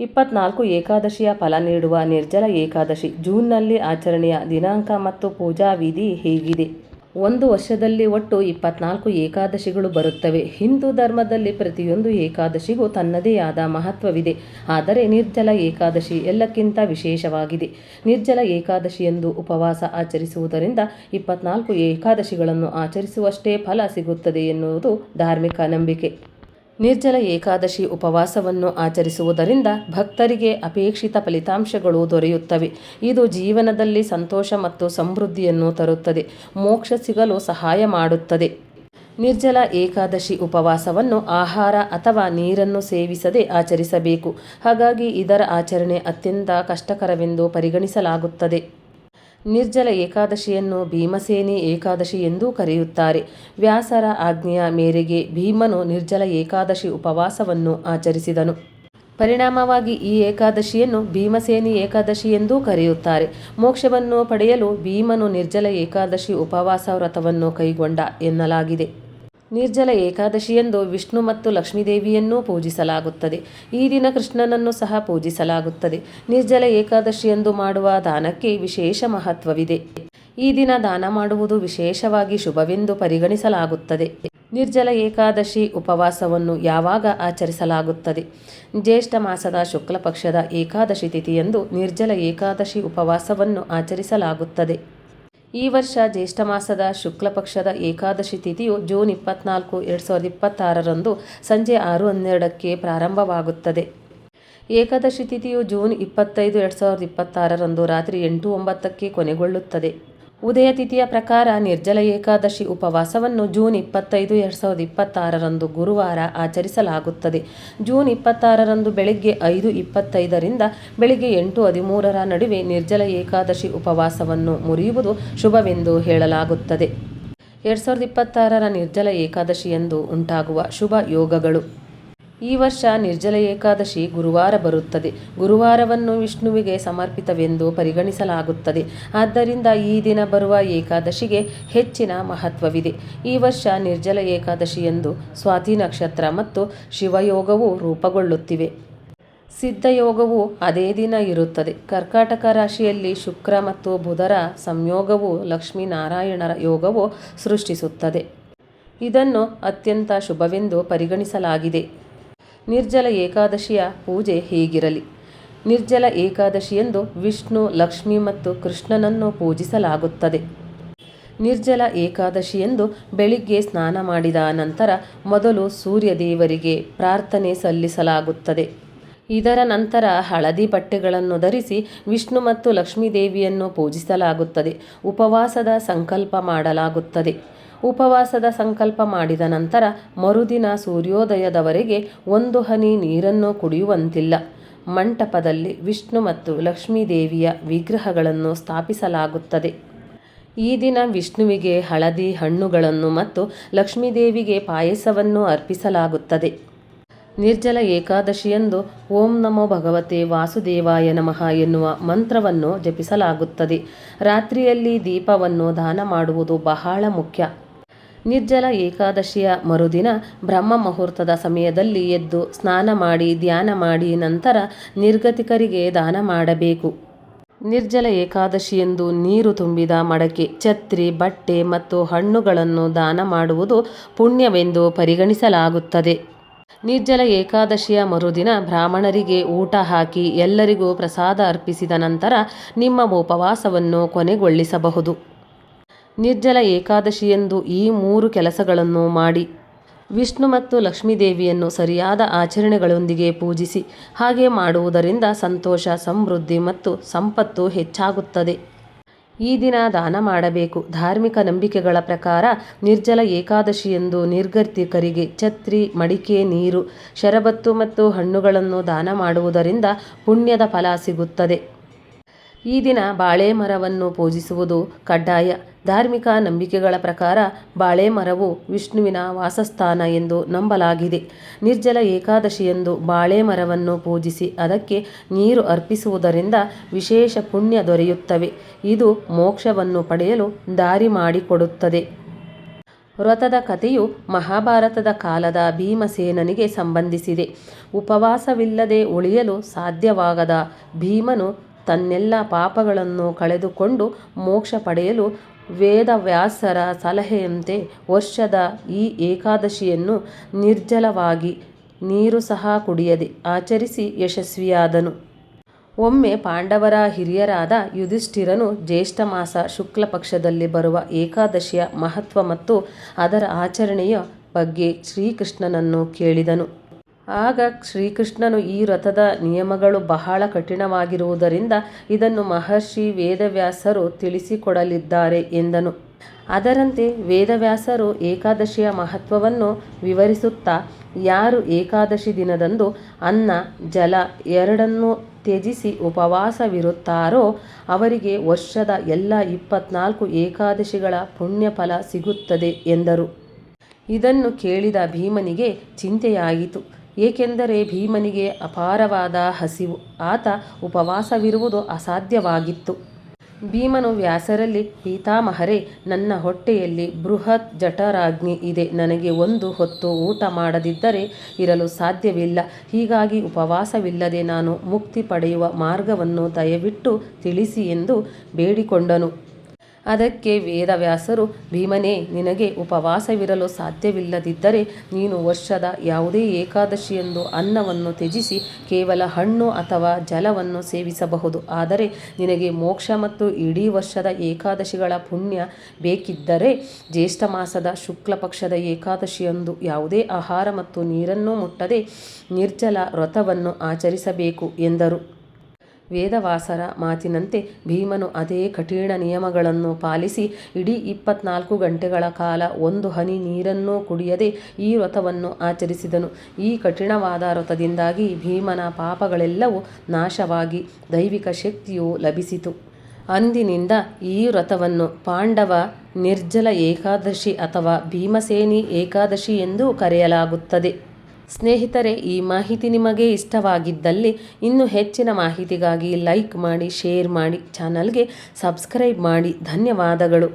24 ಏಕಾದಶಿಯ ಫಲ ನೀಡುವ ನಿರ್ಜಲ ಏಕಾದಶಿ. ಜೂನ್ನಲ್ಲಿ ಆಚರಣೆಯ ದಿನಾಂಕ ಮತ್ತು ಪೂಜಾ ವಿಧಿ ಹೀಗಿದೆ. ಒಂದು ವರ್ಷದಲ್ಲಿ ಒಟ್ಟು 24 ಏಕಾದಶಿಗಳು ಬರುತ್ತವೆ. ಹಿಂದೂ ಧರ್ಮದಲ್ಲಿ ಪ್ರತಿಯೊಂದು ಏಕಾದಶಿಗೂ ತನ್ನದೇ ಆದ ಮಹತ್ವವಿದೆ. ಆದರೆ ನಿರ್ಜಲ ಏಕಾದಶಿ ಎಲ್ಲಕ್ಕಿಂತ ವಿಶೇಷವಾಗಿದೆ. ನಿರ್ಜಲ ಏಕಾದಶಿಯಂದು ಉಪವಾಸ ಆಚರಿಸುವುದರಿಂದ 24 ಏಕಾದಶಿಗಳನ್ನು ಆಚರಿಸುವಷ್ಟೇ ಫಲ ಸಿಗುತ್ತದೆ ಎನ್ನುವುದು ಧಾರ್ಮಿಕ ನಂಬಿಕೆ. ನಿರ್ಜಲ ಏಕಾದಶಿ ಉಪವಾಸವನ್ನು ಆಚರಿಸುವುದರಿಂದ ಭಕ್ತರಿಗೆ ಅಪೇಕ್ಷಿತ ಫಲಿತಾಂಶಗಳು ದೊರೆಯುತ್ತವೆ. ಇದು ಜೀವನದಲ್ಲಿ ಸಂತೋಷ ಮತ್ತು ಸಮೃದ್ಧಿಯನ್ನು ತರುತ್ತದೆ, ಮೋಕ್ಷ ಸಿಗಲು ಸಹಾಯ ಮಾಡುತ್ತದೆ. ನಿರ್ಜಲ ಏಕಾದಶಿ ಉಪವಾಸವನ್ನು ಆಹಾರ ಅಥವಾ ನೀರನ್ನು ಸೇವಿಸದೆ ಆಚರಿಸಬೇಕು. ಹಾಗಾಗಿ ಇದರ ಆಚರಣೆ ಅತ್ಯಂತ ಕಷ್ಟಕರವೆಂದು ಪರಿಗಣಿಸಲಾಗುತ್ತದೆ. ನಿರ್ಜಲ ಏಕಾದಶಿಯನ್ನು ಭೀಮಸೇನಿ ಏಕಾದಶಿ ಎಂದೂ ಕರೆಯುತ್ತಾರೆ. ವ್ಯಾಸರ ಆಜ್ಞೆಯ ಮೇರೆಗೆ ಭೀಮನು ನಿರ್ಜಲ ಏಕಾದಶಿ ಉಪವಾಸವನ್ನು ಆಚರಿಸಿದನು. ಪರಿಣಾಮವಾಗಿ ಈ ಏಕಾದಶಿಯನ್ನು ಭೀಮಸೇನಿ ಏಕಾದಶಿ ಎಂದೂ ಕರೆಯುತ್ತಾರೆ. ಮೋಕ್ಷವನ್ನು ಪಡೆಯಲು ಭೀಮನು ನಿರ್ಜಲ ಏಕಾದಶಿ ಉಪವಾಸ ವ್ರತವನ್ನು ಕೈಗೊಂಡ ಎನ್ನಲಾಗಿದೆ. ನಿರ್ಜಲ ಏಕಾದಶಿಯಂದು ವಿಷ್ಣು ಮತ್ತು ಲಕ್ಷ್ಮೀದೇವಿಯನ್ನೂ ಪೂಜಿಸಲಾಗುತ್ತದೆ. ಈ ದಿನ ಕೃಷ್ಣನನ್ನು ಸಹ ಪೂಜಿಸಲಾಗುತ್ತದೆ. ನಿರ್ಜಲ ಏಕಾದಶಿಯಂದು ಮಾಡುವ ದಾನಕ್ಕೆ ವಿಶೇಷ ಮಹತ್ವವಿದೆ. ಈ ದಿನ ದಾನ ಮಾಡುವುದು ವಿಶೇಷವಾಗಿ ಶುಭವೆಂದು ಪರಿಗಣಿಸಲಾಗುತ್ತದೆ. ನಿರ್ಜಲ ಏಕಾದಶಿ ಉಪವಾಸವನ್ನು ಯಾವಾಗ ಆಚರಿಸಲಾಗುತ್ತದೆ? ಜ್ಯೇಷ್ಠ ಮಾಸದ ಶುಕ್ಲ ಪಕ್ಷದ ಏಕಾದಶಿ ತಿಥಿಯಂದು ನಿರ್ಜಲ ಏಕಾದಶಿ ಉಪವಾಸವನ್ನು ಆಚರಿಸಲಾಗುತ್ತದೆ. ಈ ವರ್ಷ ಜ್ಯೇಷ್ಠ ಮಾಸದ ಶುಕ್ಲ ಪಕ್ಷದ ಏಕಾದಶಿ ತಿಥಿಯು ಜೂನ್ 24, 2026 ಸಂಜೆ 6:12ಕ್ಕೆ ಪ್ರಾರಂಭವಾಗುತ್ತದೆ. ಏಕಾದಶಿ ತಿಥಿಯು ಜೂನ್ 25, 2026 ರಾತ್ರಿ 8:09ಕ್ಕೆ ಕೊನೆಗೊಳ್ಳುತ್ತದೆ. ಉದಯ ತಿಥಿಯ ಪ್ರಕಾರ ನಿರ್ಜಲ ಏಕಾದಶಿ ಉಪವಾಸವನ್ನು ಜೂನ್ 25, 2026 ಗುರುವಾರ ಆಚರಿಸಲಾಗುತ್ತದೆ. ಜೂನ್ 26 ಬೆಳಗ್ಗೆ 5:25 ಬೆಳಗ್ಗೆ 8:13 ನಡುವೆ ನಿರ್ಜಲ ಏಕಾದಶಿ ಉಪವಾಸವನ್ನು ಮುರಿಯುವುದು ಶುಭವೆಂದು ಹೇಳಲಾಗುತ್ತದೆ. 2026 ನಿರ್ಜಲ ಏಕಾದಶಿಯಂದು ಉಂಟಾಗುವ ಶುಭ ಯೋಗಗಳು. ಈ ವರ್ಷ ನಿರ್ಜಲ ಏಕಾದಶಿ ಗುರುವಾರ ಬರುತ್ತದೆ. ಗುರುವಾರವನ್ನು ವಿಷ್ಣುವಿಗೆ ಸಮರ್ಪಿತವೆಂದು ಪರಿಗಣಿಸಲಾಗುತ್ತದೆ. ಆದ್ದರಿಂದ ಈ ದಿನ ಬರುವ ಏಕಾದಶಿಗೆ ಹೆಚ್ಚಿನ ಮಹತ್ವವಿದೆ. ಈ ವರ್ಷ ನಿರ್ಜಲ ಏಕಾದಶಿಯಂದು ಸ್ವಾತಿ ನಕ್ಷತ್ರ ಮತ್ತು ಶಿವಯೋಗವು ರೂಪುಗೊಳ್ಳುತ್ತಿವೆ. ಸಿದ್ಧಯೋಗವು ಅದೇ ದಿನ ಇರುತ್ತದೆ. ಕರ್ಕಾಟಕ ರಾಶಿಯಲ್ಲಿ ಶುಕ್ರ ಮತ್ತು ಬುಧರ ಸಂಯೋಗವು ಲಕ್ಷ್ಮೀನಾರಾಯಣರ ಯೋಗವು ಸೃಷ್ಟಿಸುತ್ತದೆ. ಇದನ್ನು ಅತ್ಯಂತ ಶುಭವೆಂದು ಪರಿಗಣಿಸಲಾಗಿದೆ. ನಿರ್ಜಲ ಏಕಾದಶಿಯ ಪೂಜೆ ಹೀಗಿರಲಿ. ನಿರ್ಜಲ ಏಕಾದಶಿಯಂದು ವಿಷ್ಣು, ಲಕ್ಷ್ಮಿ ಮತ್ತು ಕೃಷ್ಣನನ್ನು ಪೂಜಿಸಲಾಗುತ್ತದೆ. ನಿರ್ಜಲ ಏಕಾದಶಿಯಂದು ಬೆಳಿಗ್ಗೆ ಸ್ನಾನ ಮಾಡಿದ ನಂತರ ಮೊದಲು ಸೂರ್ಯ ದೇವರಿಗೆ ಪ್ರಾರ್ಥನೆ ಸಲ್ಲಿಸಲಾಗುತ್ತದೆ. ಇದರ ನಂತರ ಹಳದಿ ಬಟ್ಟೆಗಳನ್ನು ಧರಿಸಿ ವಿಷ್ಣು ಮತ್ತು ಲಕ್ಷ್ಮೀ ದೇವಿಯನ್ನು ಪೂಜಿಸಲಾಗುತ್ತದೆ. ಉಪವಾಸದ ಸಂಕಲ್ಪ ಮಾಡಲಾಗುತ್ತದೆ. ಉಪವಾಸದ ಸಂಕಲ್ಪ ಮಾಡಿದ ನಂತರ ಮರುದಿನ ಸೂರ್ಯೋದಯದವರೆಗೆ ಒಂದು ಹನಿ ನೀರನ್ನು ಕುಡಿಯುವಂತಿಲ್ಲ. ಮಂಟಪದಲ್ಲಿ ವಿಷ್ಣು ಮತ್ತು ಲಕ್ಷ್ಮೀ ದೇವಿಯ ವಿಗ್ರಹಗಳನ್ನು ಸ್ಥಾಪಿಸಲಾಗುತ್ತದೆ. ಈ ದಿನ ವಿಷ್ಣುವಿಗೆ ಹಳದಿ ಹಣ್ಣುಗಳನ್ನು ಮತ್ತು ಲಕ್ಷ್ಮೀದೇವಿಗೆ ಪಾಯಸವನ್ನು ಅರ್ಪಿಸಲಾಗುತ್ತದೆ. ನಿರ್ಜಲ ಏಕಾದಶಿಯಂದು ಓಂ ನಮೋ ಭಗವತೆ ವಾಸುದೇವಾಯ ನಮಃ ಎನ್ನುವ ಮಂತ್ರವನ್ನು ಜಪಿಸಲಾಗುತ್ತದೆ. ರಾತ್ರಿಯಲ್ಲಿ ದೀಪವನ್ನು ದಾನ ಮಾಡುವುದು ಬಹಳ ಮುಖ್ಯ. ನಿರ್ಜಲ ಏಕಾದಶಿಯ ಮರುದಿನ ಬ್ರಹ್ಮ ಮುಹೂರ್ತದ ಸಮಯದಲ್ಲಿ ಎದ್ದು ಸ್ನಾನ ಮಾಡಿ ಧ್ಯಾನ ಮಾಡಿ ನಂತರ ನಿರ್ಗತಿಕರಿಗೆ ದಾನ ಮಾಡಬೇಕು. ನಿರ್ಜಲ ಏಕಾದಶಿಯಂದು ನೀರು ತುಂಬಿದ ಮಡಕೆ, ಛತ್ರಿ, ಬಟ್ಟೆ ಮತ್ತು ಹಣ್ಣುಗಳನ್ನು ದಾನ ಮಾಡುವುದು ಪುಣ್ಯವೆಂದು ಪರಿಗಣಿಸಲಾಗುತ್ತದೆ. ನಿರ್ಜಲ ಏಕಾದಶಿಯ ಮರುದಿನ ಬ್ರಾಹ್ಮಣರಿಗೆ ಊಟ ಹಾಕಿ ಎಲ್ಲರಿಗೂ ಪ್ರಸಾದ ಅರ್ಪಿಸಿದ ನಂತರ ನಿಮ್ಮ ಉಪವಾಸವನ್ನು ಕೊನೆಗೊಳಿಸಬಹುದು. ನಿರ್ಜಲ ಏಕಾದಶಿಯಂದು ಈ 3 ಕೆಲಸಗಳನ್ನು ಮಾಡಿ. ವಿಷ್ಣು ಮತ್ತು ಲಕ್ಷ್ಮೀದೇವಿಯನ್ನು ಸರಿಯಾದ ಆಚರಣೆಗಳೊಂದಿಗೆ ಪೂಜಿಸಿ. ಹಾಗೆ ಮಾಡುವುದರಿಂದ ಸಂತೋಷ, ಸಮೃದ್ಧಿ ಮತ್ತು ಸಂಪತ್ತು ಹೆಚ್ಚಾಗುತ್ತದೆ. ಈ ದಿನ ದಾನ ಮಾಡಬೇಕು. ಧಾರ್ಮಿಕ ನಂಬಿಕೆಗಳ ಪ್ರಕಾರ ನಿರ್ಜಲ ಏಕಾದಶಿಯಂದು ನಿರ್ಗತಿಕರಿಗೆ ಛತ್ರಿ, ಮಡಿಕೆ, ನೀರು, ಶರಬತ್ತು ಮತ್ತು ಹಣ್ಣುಗಳನ್ನು ದಾನ ಮಾಡುವುದರಿಂದ ಪುಣ್ಯದ ಫಲ ಸಿಗುತ್ತದೆ. ಈ ದಿನ ಬಾಳೆ ಮರವನ್ನು ಪೂಜಿಸುವುದು ಕಡ್ಡಾಯ. ಧಾರ್ಮಿಕ ನಂಬಿಕೆಗಳ ಪ್ರಕಾರ ಬಾಳೆ ಮರವು ವಿಷ್ಣುವಿನ ವಾಸಸ್ಥಾನ ಎಂದು ನಂಬಲಾಗಿದೆ. ನಿರ್ಜಲ ಏಕಾದಶಿಯಂದು ಬಾಳೆ ಮರವನ್ನು ಪೂಜಿಸಿ ಅದಕ್ಕೆ ನೀರು ಅರ್ಪಿಸುವುದರಿಂದ ವಿಶೇಷ ಪುಣ್ಯ ದೊರೆಯುತ್ತವೆ. ಇದು ಮೋಕ್ಷವನ್ನು ಪಡೆಯಲು ದಾರಿ ಮಾಡಿಕೊಡುತ್ತದೆ. ವ್ರತದ ಕಥೆಯು ಮಹಾಭಾರತದ ಕಾಲದ ಭೀಮಸೇನನಿಗೆ ಸಂಬಂಧಿಸಿದೆ. ಉಪವಾಸವಿಲ್ಲದೆ ಉಳಿಯಲು ಸಾಧ್ಯವಾಗದ ಭೀಮನು ತನ್ನೆಲ್ಲ ಪಾಪಗಳನ್ನು ಕಳೆದುಕೊಂಡು ಮೋಕ್ಷ ಪಡೆಯಲು ವೇದವ್ಯಾಸರ ಸಲಹೆಯಂತೆ ವರ್ಷದ ಈ ಏಕಾದಶಿಯನ್ನು ನಿರ್ಜಲವಾಗಿ, ನೀರು ಸಹ ಕುಡಿಯದೆ ಆಚರಿಸಿ ಯಶಸ್ವಿಯಾದನು. ಒಮ್ಮೆ ಪಾಂಡವರ ಹಿರಿಯರಾದ ಯುಧಿಷ್ಠಿರನು ಜ್ಯೇಷ್ಠ ಮಾಸ ಶುಕ್ಲ ಪಕ್ಷದಲ್ಲಿ ಬರುವ ಏಕಾದಶಿಯ ಮಹತ್ವ ಮತ್ತು ಅದರ ಆಚರಣೆಯ ಬಗ್ಗೆ ಶ್ರೀಕೃಷ್ಣನನ್ನು ಕೇಳಿದನು. ಆಗ ಶ್ರೀಕೃಷ್ಣನು ಈ ವ್ರತದ ನಿಯಮಗಳು ಬಹಳ ಕಠಿಣವಾಗಿರುವುದರಿಂದ ಇದನ್ನು ಮಹರ್ಷಿ ವೇದವ್ಯಾಸರು ತಿಳಿಸಿಕೊಡಲಿದ್ದಾರೆ ಎಂದನು. ಅದರಂತೆ ವೇದವ್ಯಾಸರು ಏಕಾದಶಿಯ ಮಹತ್ವವನ್ನು ವಿವರಿಸುತ್ತಾ, ಯಾರು ಏಕಾದಶಿ ದಿನದಂದು ಅನ್ನ ಜಲ ಎರಡನ್ನೂ ತ್ಯಜಿಸಿ ಉಪವಾಸವಿರುತ್ತಾರೋ ಅವರಿಗೆ ವರ್ಷದ ಎಲ್ಲ 24 ಏಕಾದಶಿಗಳ ಪುಣ್ಯಫಲ ಸಿಗುತ್ತದೆ ಎಂದರು. ಇದನ್ನು ಕೇಳಿದ ಭೀಮನಿಗೆ ಚಿಂತೆಯಾಯಿತು. ಏಕೆಂದರೆ ಭೀಮನಿಗೆ ಅಪಾರವಾದ ಹಸಿವು. ಆತ ಉಪವಾಸವಿರುವುದು ಅಸಾಧ್ಯವಾಗಿತ್ತು. ಭೀಮನು ವ್ಯಾಸರಲ್ಲಿ, ಪಿತಾಮಹರೇ, ನನ್ನ ಹೊಟ್ಟೆಯಲ್ಲಿ ಬೃಹತ್ ಜಠರಾಗ್ನಿ ಇದೆ. ನನಗೆ ಒಂದು ಹೊತ್ತು ಊಟ ಮಾಡದಿದ್ದರೆ ಇರಲು ಸಾಧ್ಯವಿಲ್ಲ. ಹೀಗಾಗಿ ಉಪವಾಸವಿಲ್ಲದೆ ನಾನು ಮುಕ್ತಿ ಪಡೆಯುವ ಮಾರ್ಗವನ್ನು ದಯವಿಟ್ಟು ತಿಳಿಸಿ ಎಂದು ಬೇಡಿಕೊಂಡನು. ಅದಕ್ಕೆ ವೇದವ್ಯಾಸರು, ಭೀಮನೇ, ನಿನಗೆ ಉಪವಾಸವಿರಲು ಸಾಧ್ಯವಿಲ್ಲದಿದ್ದರೆ ನೀನು ವರ್ಷದ ಯಾವುದೇ ಏಕಾದಶಿಯಂದು ಅನ್ನವನ್ನು ತ್ಯಜಿಸಿ ಕೇವಲ ಹಣ್ಣು ಅಥವಾ ಜಲವನ್ನು ಸೇವಿಸಬಹುದು. ಆದರೆ ನಿನಗೆ ಮೋಕ್ಷ ಮತ್ತು ಇಡೀ ವರ್ಷದ ಏಕಾದಶಿಗಳ ಪುಣ್ಯ ಬೇಕಿದ್ದರೆ ಜ್ಯೇಷ್ಠ ಮಾಸದ ಶುಕ್ಲ ಪಕ್ಷದ ಏಕಾದಶಿಯಂದು ಯಾವುದೇ ಆಹಾರ ಮತ್ತು ನೀರನ್ನು ಮುಟ್ಟದೆ ನಿರ್ಜಲ ವ್ರತವನ್ನು ಆಚರಿಸಬೇಕು ಎಂದರು. ವೇದವ್ಯಾಸರ ಮಾತಿನಂತೆ ಭೀಮನು ಅದೇ ಕಠಿಣ ನಿಯಮಗಳನ್ನು ಪಾಲಿಸಿ ಇಡೀ 24 ಗಂಟೆಗಳ ಕಾಲ ಒಂದು ಹನಿ ನೀರನ್ನೂ ಕುಡಿಯದೆ ಈ ವ್ರತವನ್ನು ಆಚರಿಸಿದನು. ಈ ಕಠಿಣವಾದ ವ್ರತದಿಂದಾಗಿ ಭೀಮನ ಪಾಪಗಳೆಲ್ಲವೂ ನಾಶವಾಗಿ ದೈವಿಕ ಶಕ್ತಿಯು ಲಭಿಸಿತು. ಅಂದಿನಿಂದ ಈ ವ್ರತವನ್ನು ಪಾಂಡವ ನಿರ್ಜಲ ಏಕಾದಶಿ ಅಥವಾ ಭೀಮಸೇನಿ ಏಕಾದಶಿ ಎಂದು ಕರೆಯಲಾಗುತ್ತದೆ. ಸ್ನೇಹಿತರೆ, ಈ ಮಾಹಿತಿ ನಿಮಗೆ ಇಷ್ಟವಾಗಿದ್ದಲ್ಲಿ ಇನ್ನೂ ಹೆಚ್ಚಿನ ಮಾಹಿತಿಗಾಗಿ ಲೈಕ್ ಮಾಡಿ, ಶೇರ್ ಮಾಡಿ, ಚಾನಲ್ಗೆ ಸಬ್ಸ್ಕ್ರೈಬ್ ಮಾಡಿ. ಧನ್ಯವಾದಗಳು.